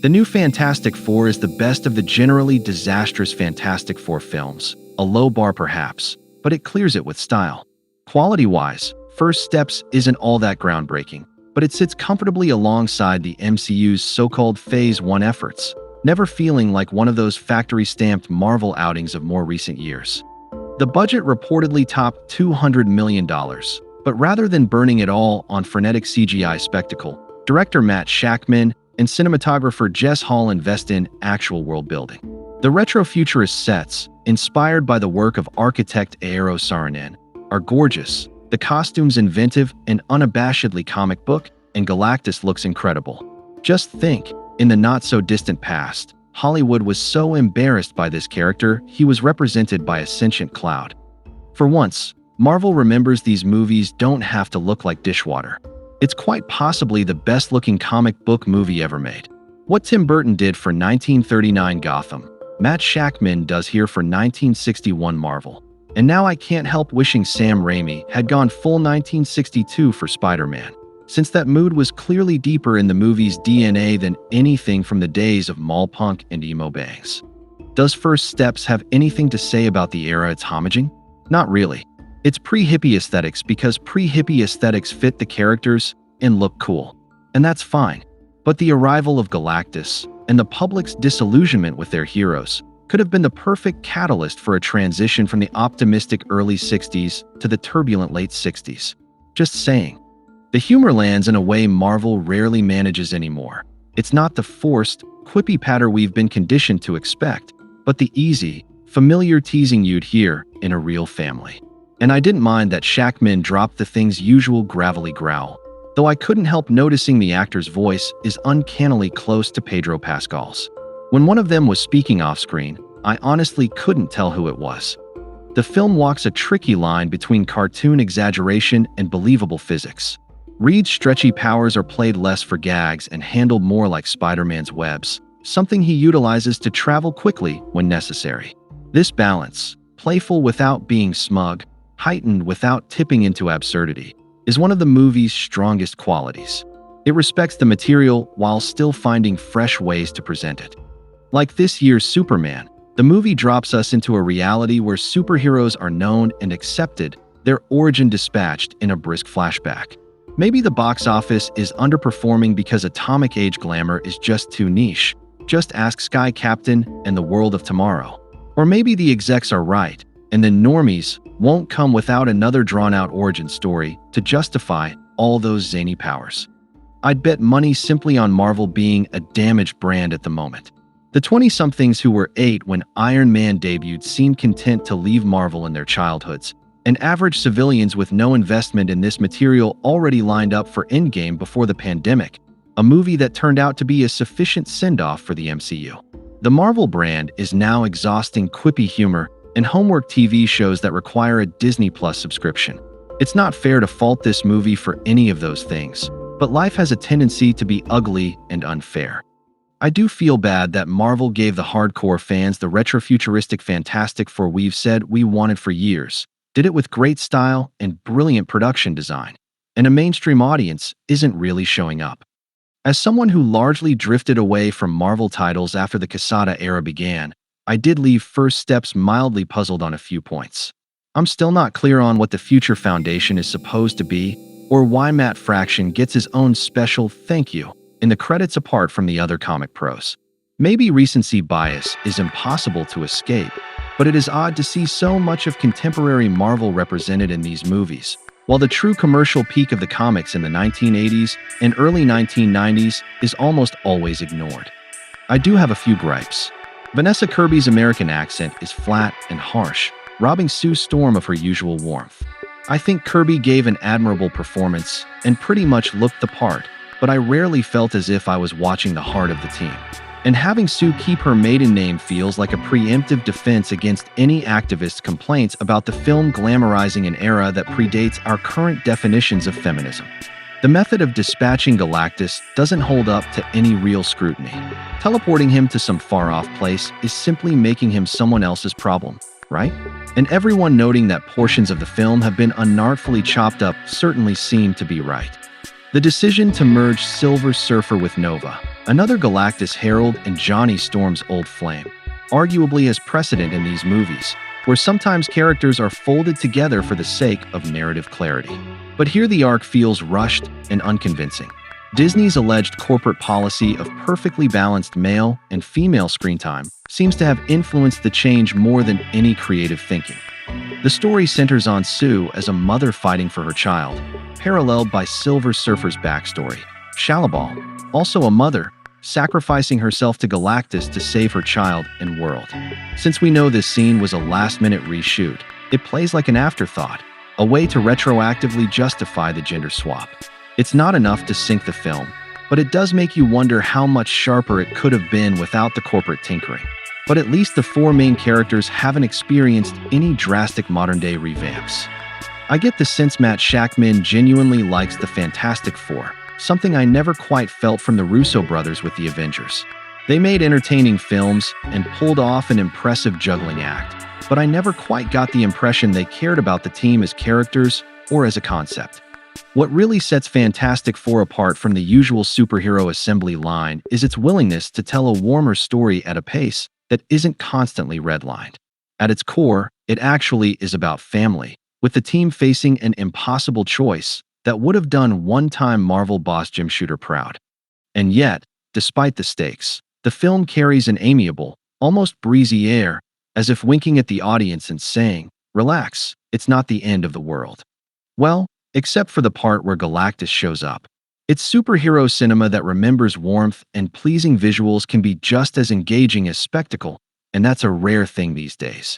The new Fantastic Four is the best of the generally disastrous Fantastic Four films, a low bar perhaps, but it clears it with style. Quality-wise, First Steps isn't all that groundbreaking, but it sits comfortably alongside the MCU's so-called Phase 1 efforts, never feeling like one of those factory-stamped Marvel outings of more recent years. The budget reportedly topped $200 million, but rather than burning it all on frenetic CGI spectacle, director Matt Shakman and cinematographer Jess Hall invest in actual world building. The retro-futurist sets, inspired by the work of architect Eero Saarinen, are gorgeous. The costumes inventive and unabashedly comic book, and Galactus looks incredible. Just think, in the not-so-distant past, Hollywood was so embarrassed by this character he was represented by a sentient cloud. For once, Marvel remembers these movies don't have to look like dishwater. It's quite possibly the best-looking comic book movie ever made. What Tim Burton did for 1939 Gotham, Matt Shakman does here for 1961 Marvel. And now I can't help wishing Sam Raimi had gone full 1962 for Spider-Man, since that mood was clearly deeper in the movie's DNA than anything from the days of mall punk and emo bangs. Does First Steps have anything to say about the era it's homaging? Not really. It's pre-hippie aesthetics because pre-hippie aesthetics fit the characters and look cool. And that's fine. But the arrival of Galactus and the public's disillusionment with their heroes could have been the perfect catalyst for a transition from the optimistic early 60s to the turbulent late 60s. Just saying. The humor lands in a way Marvel rarely manages anymore. It's not the forced, quippy patter we've been conditioned to expect, but the easy, familiar teasing you'd hear in a real family. And I didn't mind that Shakman dropped the thing's usual gravelly growl, though I couldn't help noticing the actor's voice is uncannily close to Pedro Pascal's. When one of them was speaking off-screen, I honestly couldn't tell who it was. The film walks a tricky line between cartoon exaggeration and believable physics. Reed's stretchy powers are played less for gags and handled more like Spider-Man's webs, something he utilizes to travel quickly when necessary. This balance, playful without being smug, heightened without tipping into absurdity, is one of the movie's strongest qualities. It respects the material while still finding fresh ways to present it. Like this year's Superman, the movie drops us into a reality where superheroes are known and accepted, their origin dispatched in a brisk flashback. Maybe the box office is underperforming because atomic age glamour is just too niche. Just ask Sky Captain and the World of Tomorrow. Or maybe the execs are right, and the normies won't come without another drawn-out origin story to justify all those zany powers. I'd bet money simply on Marvel being a damaged brand at the moment. The 20-somethings who were 8 when Iron Man debuted seemed content to leave Marvel in their childhoods, and average civilians with no investment in this material already lined up for Endgame before the pandemic, a movie that turned out to be a sufficient send-off for the MCU. The Marvel brand is now exhausting quippy humor and homework TV shows that require a Disney Plus subscription. It's not fair to fault this movie for any of those things, but life has a tendency to be ugly and unfair. I do feel bad that Marvel gave the hardcore fans the retro-futuristic Fantastic Four we've said we wanted for years, did it with great style and brilliant production design, and a mainstream audience isn't really showing up. As someone who largely drifted away from Marvel titles after the Quesada era began, I did leave First Steps mildly puzzled on a few points. I'm still not clear on what the Future Foundation is supposed to be, or why Matt Fraction gets his own special thank you in the credits apart from the other comic pros. Maybe recency bias is impossible to escape, but it is odd to see so much of contemporary Marvel represented in these movies, while the true commercial peak of the comics in the 1980s and early 1990s is almost always ignored. I do have a few gripes. Vanessa Kirby's American accent is flat and harsh, robbing Sue Storm of her usual warmth. I think Kirby gave an admirable performance and pretty much looked the part, but I rarely felt as if I was watching the heart of the team. And having Sue keep her maiden name feels like a preemptive defense against any activist complaints about the film glamorizing an era that predates our current definitions of feminism. The method of dispatching Galactus doesn't hold up to any real scrutiny. Teleporting him to some far-off place is simply making him someone else's problem, right? And everyone noting that portions of the film have been unartfully chopped up certainly seem to be right. The decision to merge Silver Surfer with Nova, Another Galactus herald and Johnny Storm's old flame, arguably as precedent in these movies, where sometimes characters are folded together for the sake of narrative clarity. But here the arc feels rushed and unconvincing. Disney's alleged corporate policy of perfectly balanced male and female screen time seems to have influenced the change more than any creative thinking. The story centers on Sue as a mother fighting for her child, paralleled by Silver Surfer's backstory. Shalabal, also a mother, sacrificing herself to Galactus to save her child and world. Since we know this scene was a last-minute reshoot, it plays like an afterthought, a way to retroactively justify the gender swap. It's not enough to sink the film, but it does make you wonder how much sharper it could have been without the corporate tinkering. But at least the four main characters haven't experienced any drastic modern-day revamps. I get the sense Matt Shakman genuinely likes the Fantastic Four, something I never quite felt from the Russo brothers with the Avengers. They made entertaining films and pulled off an impressive juggling act, but I never quite got the impression they cared about the team as characters or as a concept. What really sets Fantastic Four apart from the usual superhero assembly line is its willingness to tell a warmer story at a pace that isn't constantly redlined. At its core, it actually is about family, with the team facing an impossible choice that would have done one-time Marvel boss Jim Shooter proud. And yet, despite the stakes, the film carries an amiable, almost breezy air, as if winking at the audience and saying, "Relax, it's not the end of the world." Well, except for the part where Galactus shows up. It's superhero cinema that remembers warmth, and pleasing visuals can be just as engaging as spectacle, and that's a rare thing these days.